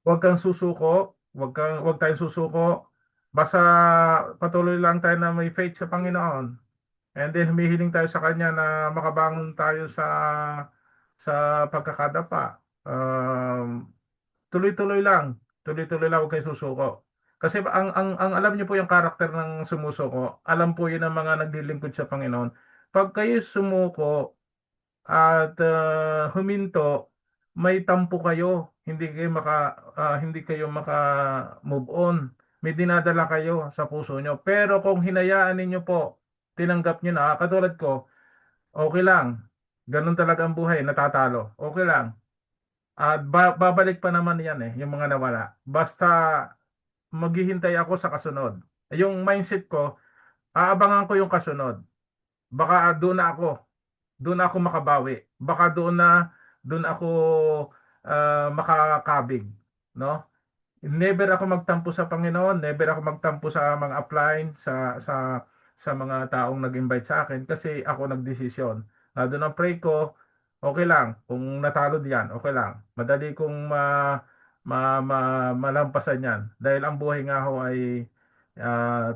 wag kang susuko, wag tayong susuko. Basta patuloy lang tayo na may faith sa Panginoon. And then humihiling tayo sa Kanya na makabangon tayo sa pagkakadapa. Tuloy-tuloy lang. Tuloy-tuloy lang, huwag kayong susuko. Kasi ang alam niyo po yung karakter ng sumusuko. Alam po yun ang mga naglilingkod sa Panginoon. Pag kayo sumuko at huminto, may tampo kayo. Hindi kayo maka move on. May dinadala kayo sa puso nyo. Pero kung hinayaan ninyo po, tinanggap nyo na, katulad ko, okay lang. Ganun talaga ang buhay, natatalo. Okay lang. At babalik pa naman yan yung mga nawala. Basta maghihintay ako sa kasunod. Yung mindset ko, aabangan ko yung kasunod. Baka doon na ako makabawi. Baka doon ako makakabig, no? Never ako magtampo sa Panginoon, never ako magtampo sa mga upline, sa mga taong nag-invite sa akin kasi ako nagdesisyon. Doon ang pray ko, okay lang. Kung natalo diyan, okay lang. Madali kong malampasan yan. Dahil ang buhay nga ho ay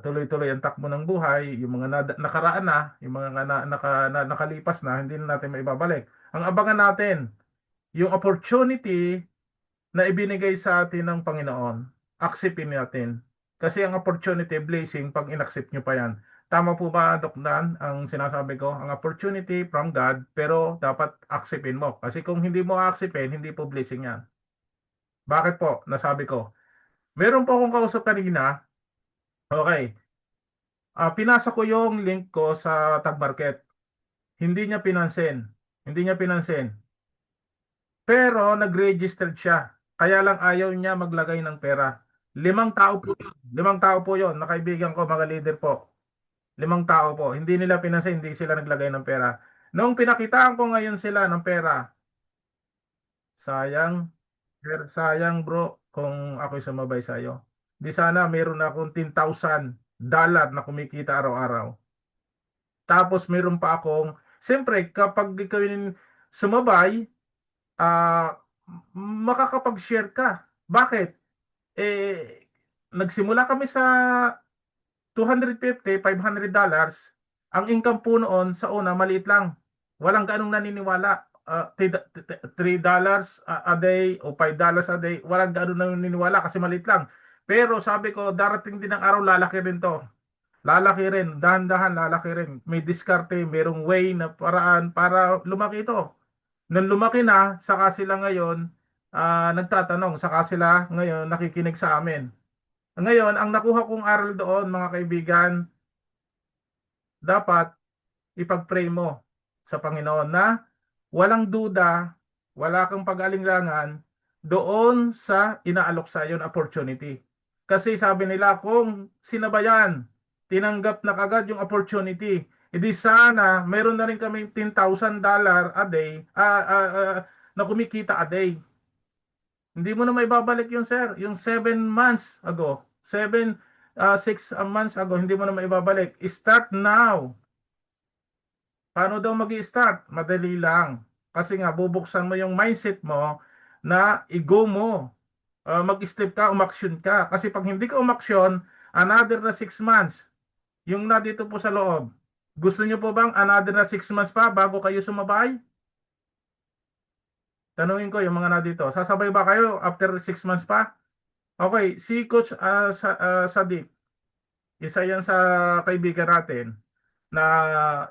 tuloy-tuloy ang takbo ng buhay. Yung mga nakaraan na, yung mga nakalipas na, hindi na natin maibabalik. Ang abangan natin, yung opportunity na ibinigay sa atin ng Panginoon, acceptin natin. Kasi ang opportunity, blessing, pag inaccept nyo pa yan. Tama po ba, Doc Dan, ang sinasabi ko? Ang opportunity from God, pero dapat acceptin mo. Kasi kung hindi mo acceptin, hindi po blessing yan. Bakit po? Nasabi ko. Meron po akong kausap kanina. Okay. Pinasa ko yung link ko sa Tag Market. Hindi niya pinansin. Hindi niya pinansin. Pero nag-registered siya. Kaya lang ayaw niya maglagay ng pera. 5 tao po yun. 5 tao po yun. Nakaibigan ko, mga leader po. 5 tao po. Hindi nila pinansin, hindi sila naglagay ng pera. Noong pinakitaan ko ngayon sila ng pera, sayang, sayang bro, kung ako'y sumabay sa'yo. Di sana meron akong $10,000 na kumikita araw-araw. Tapos meron pa akong, siyempre, kapag ikaw yung sumabay, ah makakapag-share ka. Bakit? Nagsimula kami sa $250, $500. Ang income po noon sa una, maliit lang. Walang ganong naniniwala. $3 a day o $5 a day. Walang ganong naniniwala kasi maliit lang. Pero sabi ko, darating din ang araw, lalaki rin to. Lalaki rin, dahan-dahan, lalaki rin. May diskarte, merong way na paraan para lumaki ito. Nang lumaki na, saka sila ngayon nagtatanong, saka sila ngayon nakikinig sa amin. Ngayon, ang nakuha kong aral doon, mga kaibigan, dapat ipag-pray mo sa Panginoon na walang duda, wala kang pag-alinlangan doon sa inaalok sa iyo na opportunity. Kasi sabi nila, kung sinabayan, tinanggap na kagad yung opportunity, edi sana meron na rin kami $10,000 a day na kumikita a day. Hindi mo na maibabalik yun, sir. Yung 7 months ago, 6 months ago, hindi mo na maibabalik. Start now. Paano daw mag-i-start? Madali lang. Kasi nga, bubuksan mo yung mindset mo na i-go mo. Mag-step ka, umaksyon ka. Kasi pag hindi ka umaksyon, another na 6 months. Yung na dito po sa loob. Gusto nyo po bang another na 6 months pa bago kayo sumabay? Tanungin ko yung mga na dito. Sasabay ba kayo after 6 months pa? Okay, si Coach Sadik, isa yan sa kaibigan natin na,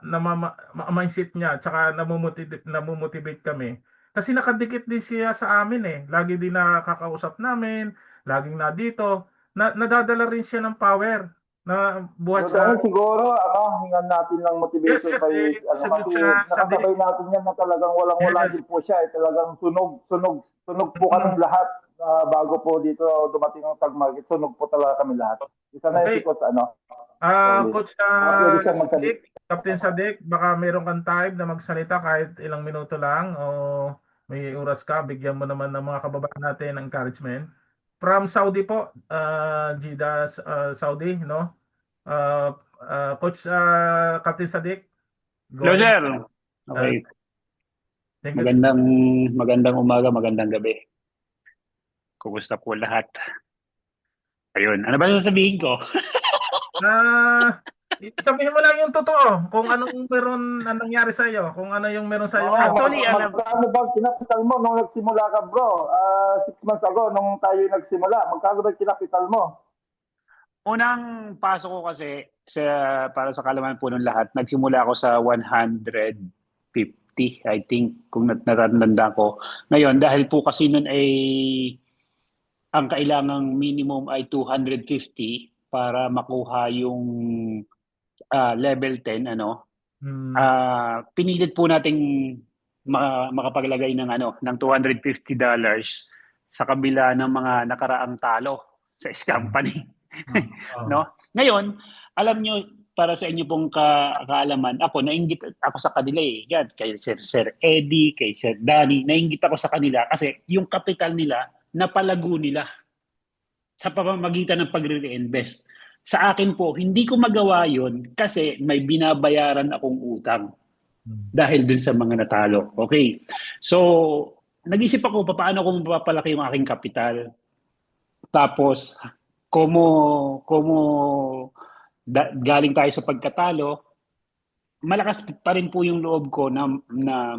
mindset niya tsaka namumotivate kami. Kasi nakadikit din siya sa amin Lagi din nakakausap namin, laging na dito. Nadadala rin siya ng power na buhat So sa. dahil siguro, hingan natin ng Yes, motivation yes, kay, sagot kasi siya sa di. nakasabay natin yan na talagang walang-wala Yes. din po siya. Talagang sunog po Mm. kaming lahat bago po dito dumating ang Tag Market. Sunog po talaga kami lahat. Isa na yung si Okay. Coach, Rolly. Coach Pwede siyang magsalita. Sadik, Captain Sadik, baka meron kang time na magsalita kahit ilang minuto lang o may oras ka, bigyan mo naman ng mga kababayan natin ng encouragement. From Saudi po, Jeddah, Saudi, no? Coach Captain Sadik, go Hello, ahead. sir. Uh, Okay. Thank you. Magandang magandang umaga, magandang gabi. Kumusta po lahat? Ayun, ano ba sasabihin ko? Ah, sabihin mo lang yung totoo kung anong meron ang nangyari sa iyo, kung ano yung meron sa iyo Oo, ngayon. Actually, alam, magkano ba kinapital mo nung nagsimula ka, bro? 6 months ago, nung tayo nagsimula, magkano ba kinapital mo? unang pasok ko kasi para sa kalaman po ng lahat, nagsimula ako sa 150, I think, kung natatandaan ko. Ngayon, dahil po kasi nun ay ang kailangang minimum ay 250 para makuha yung level 10, ano, Hmm. pinilit po nating makapaglagay ng ng $250 sa kabila ng mga nakaraang talo sa company. Oh. No? Ngayon, alam nyo, para sa inyo pong kaalaman, ako, nainggit ako sa kanila eh. Yan, kay Sir Eddie, kay Sir Danny, nainggit ako sa kanila kasi yung capital nila, napalago nila sa pamamagitan ng pagre-reinvest. Sa akin po, hindi ko magawa yon kasi may binabayaran akong utang dahil dun sa mga natalo. Okay. So, nag-isip ako paano ko mapapalaki yung aking kapital. Tapos, como galing tayo sa pagkatalo, malakas pa rin po yung loob ko na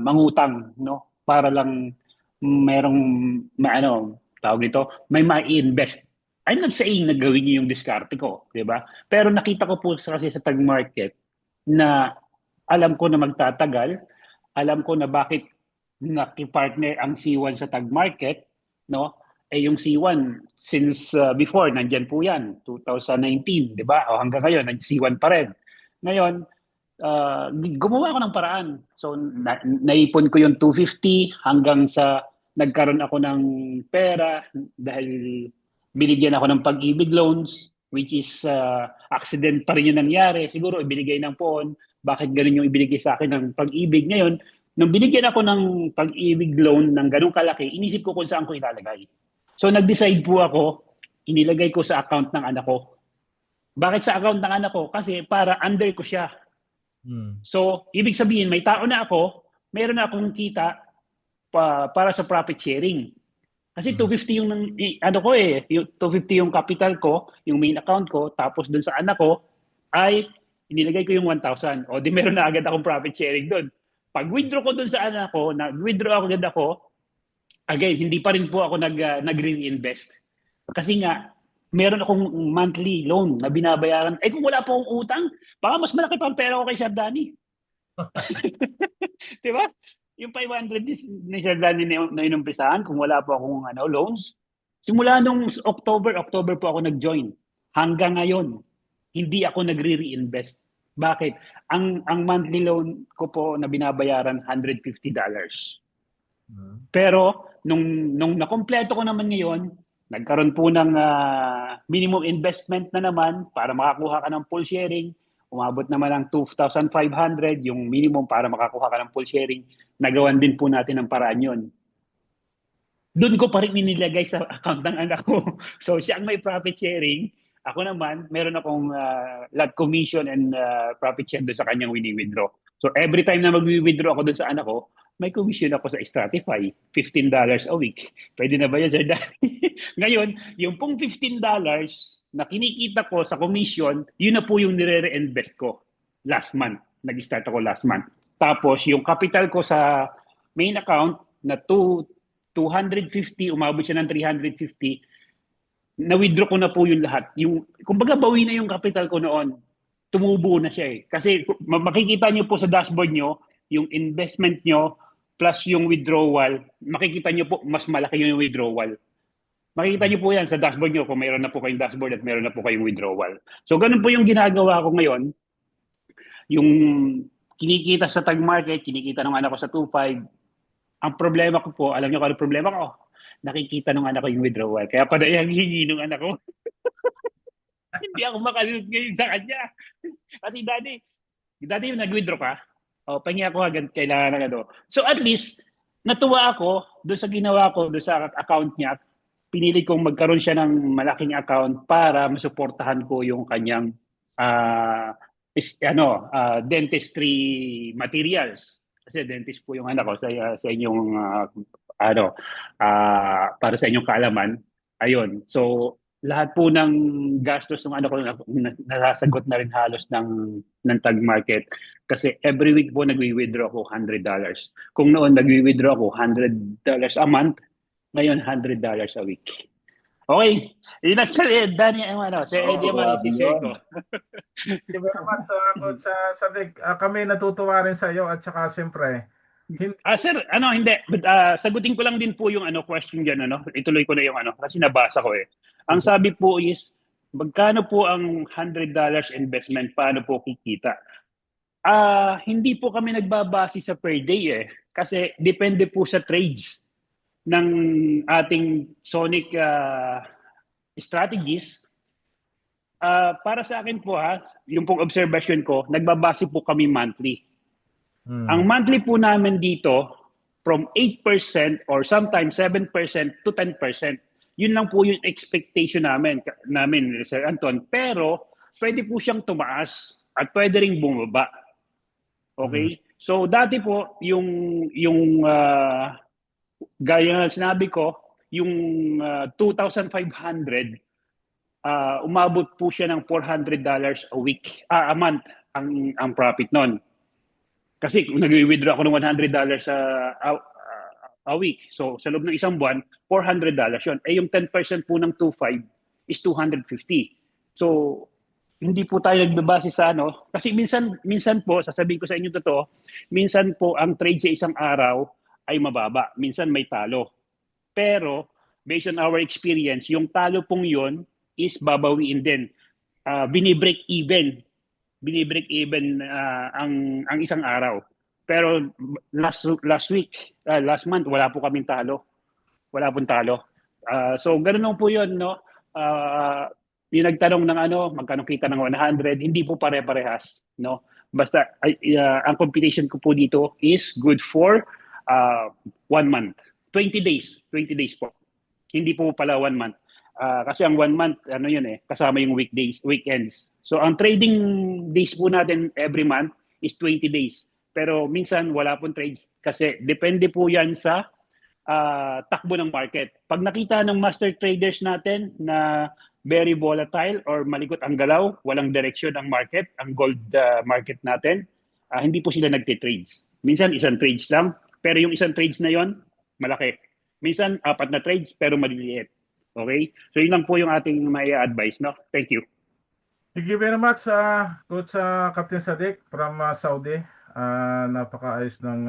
mangutang, no? Para lang merong tawag nito, may ma-invest. I'm not saying na gawin niyo yung diskarte ko, di ba? Pero nakita ko po kasi sa tag market na alam ko na magtatagal, alam ko na bakit nakipartner ang C1 sa tag market, no? Eh yung C1 since before nandiyan po yan, 2019, di ba? O hanggang ngayon, C1 pa rin. Ngayon, gumawa ako ng paraan. So, naipon ko yung 250 hanggang sa nagkaroon ako ng pera dahil binigyan ako ng pag-ibig loans, which is accident pa rin yung nangyari. Siguro ibinigay ng poon, bakit ganun yung ibinigay sa akin ng pag-ibig. Ngayon, nung binigyan ako ng pag-ibig loan ng ganung kalaki, inisip ko kung saan ko ilalagay. So, nag-decide po ako, inilagay ko sa account ng anak ko. Bakit sa account ng anak ko? Kasi para under ko siya. So, ibig sabihin, may tao na ako, meron na akong kita para sa profit sharing. Kasi 250 yung ano ko yung 250 yung capital ko, yung main account ko, tapos dun sa anak ko ay inilagay ko yung 1,000. O di meron na agad akong profit sharing doon. Pag withdraw ko dun sa anak ko, nag-withdraw agad ako, again, hindi pa rin po ako nag-reinvest. Kasi nga, meron akong monthly loan na binabayaran. Eh kung wala po akong utang, baka mas malaki pa ang pera ko kay Sir Danny. Di ba? Yung 500 ni Sir Danny na inumpisahan, kung wala po akong loans, simula nung October po ako nag-join. Hanggang ngayon, hindi ako nagre-reinvest. Bakit? Ang monthly loan ko po na binabayaran, $150. Pero nung nakompleto ko naman ngayon, nagkaroon po ng minimum investment na naman para makakuha ka ng full sharing. Umabot naman ng 2,500 yung minimum para makakuha ka ng full sharing. Nagawan din po natin ang paraan yun. Doon ko pa rin inilagay sa account ng anak ko. So siya ang may profit sharing. Ako naman, meron akong lot commission and profit share doon sa kanyang wini-withdraw. So every time na mag-withdraw ako doon sa anak ko, may commission ako sa Stratify, $15 a week. Pwede na ba yan, Sir Danny? Ngayon, yung pong $15 na kinikita ko sa commission, yun na po yung nire-reinvest ko last month. Nag-start ako last month. Tapos, yung capital ko sa main account na 250, umabot siya ng 350, na-withdraw ko na po yung lahat. Kumbaga, bawi na yung capital ko noon. Tumubo na siya eh. Kasi makikita nyo po sa dashboard nyo, yung investment nyo plus yung withdrawal, makikita nyo po mas malaki yung withdrawal. Makikita nyo po yan sa dashboard nyo kung mayroon na po kayong dashboard at mayroon na po kayong withdrawal. So ganun po yung ginagawa ko ngayon. Yung kinikita sa tag market, kinikita ng anak ko sa 2.5. Ang problema ko po, alam nyo kung ano problema ko? Nakikita ng anak ko yung withdrawal. Kaya pa na hingi ng anak ko. Hindi ako makalimut ngayon sa kanya. Kasi dati yung nag-withdraw ka, pahingi ako agad kailangan ng ano. So at least, natuwa ako doon sa ginawa ko, doon sa account niya. Pinili kong magkaroon siya ng malaking account para masuportahan ko yung kanyang dentistry materials. Kasi dentist po yung anak ko sa inyong para sa inyong kaalaman. Ayun. So lahat po ng gastos ng anak ko nasasagot na rin halos ng tag market kasi every week po nagwi-withdraw ako $100. Kung noon nagwi-withdraw ako $100 a month, ngayon $100 a week. Okay. Yun na sir, Danny, Sir Oo, Eddie ang grabe isi-share yun. ko. Thank you very much, Coach Sadik. Kami natutuwa rin sa iyo at saka siyempre, hindi, Sir, hindi. But, sagutin ko lang din po yung question dyan, Ituloy ko na yung kasi nabasa ko eh. Ang sabi po is, magkano po ang $100 investment, paano po kikita? Hindi po kami nagbabase sa per day eh. Kasi depende po sa trades ng ating Sonic strategies. Para sa akin po yung pong observation ko, nagbabase po kami monthly. Ang monthly po namin dito, from 8% or sometimes 7% to 10%. Yun lang po yung expectation namin, Sir Anton. Pero, pwede po siyang tumaas at pwede ring bumaba. Okay? So, dati po, yung gaya na sinabi ko, yung 2,500, umabot po siya ng $400 a month ang profit nun. Kasi kung nag-withdraw ako ng $100 a week, so sa loob ng isang buwan, $400 yun. Yung 10% po ng 2.5 is 250. So, hindi po tayo nagbabase sa kasi minsan po, sasabihin ko sa inyo totoo, minsan po ang trade sa isang araw ay mababa. Minsan may talo. Pero, based on our experience, yung talo pong yun is babawiin din. Binibreak even ang isang araw. Pero last week, last month, wala po kaming talo. Wala pong talo. So, ganun lang po yun, no? Yung nagtanong ng magkano kita ng 100, hindi po pare-parehas, no? Basta, ang computation ko po dito is good for 1 month. 20 days. 20 days po. Hindi po pala 1 month. Kasi ang 1 month, kasama yung weekends. So, ang trading days po natin every month is 20 days. Pero minsan, wala pong trades kasi depende po yan sa takbo ng market. Pag nakita ng master traders natin na very volatile or malikot ang galaw, walang direksyon ang market, ang gold market natin, hindi po sila nagtitrades. Minsan, isang trades lang, pero yung isang trades na yon malaki. Minsan, 4 na trades, pero maliliit. Okay? So, yun lang po yung ating may advice, no? Thank you. thank you very much, Coach Captain Sadik from Saudi. Napakaayos ng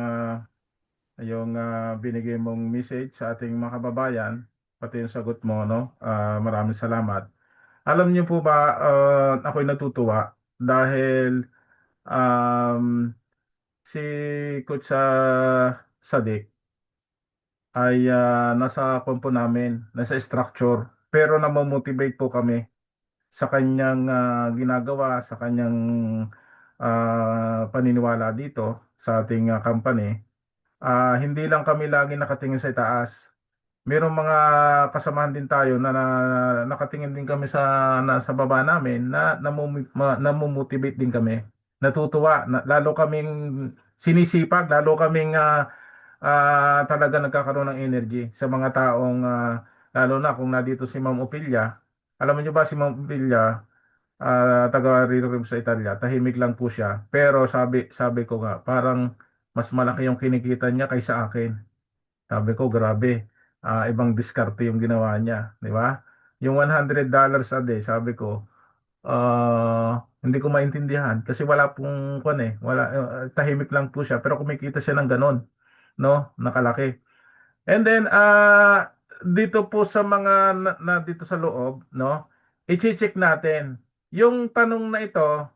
yung binigay mong message sa ating mga kababayan, pati yung sagot mo, no? Maraming salamat. Alam niyo po ba, ako'y natutuwa dahil si Coach Sadik ay nasa kompo namin, nasa structure, pero namomotivate po kami sa kanyang ginagawa, sa kanyang paniniwala dito sa ating company. Hindi lang kami lagi nakatingin sa itaas. Merong mga kasamahan din tayo na, nakatingin din kami sa baba namin na namomotivate din kami. Natutuwa, lalo kaming sinisipag, lalo kaming talaga nagkakaroon ng energy sa mga taong lalo na kung nandito si Ma'am Opilia. Alam niyo ba si Ma'am Opilia, taga rito rin sa Italia, tahimik lang po siya. Pero sabi ko nga, parang mas malaki yung kinikita niya kaysa akin. Sabi ko, grabe. Ibang diskarte yung ginawa niya, di ba? Yung $100 a day, sabi ko, hindi ko maintindihan kasi wala pong wala tahimik lang po siya pero kumikita siya ng ganon, no? Nakalaki. And then dito po sa mga dito sa loob, no? I-check natin. Yung tanong na ito,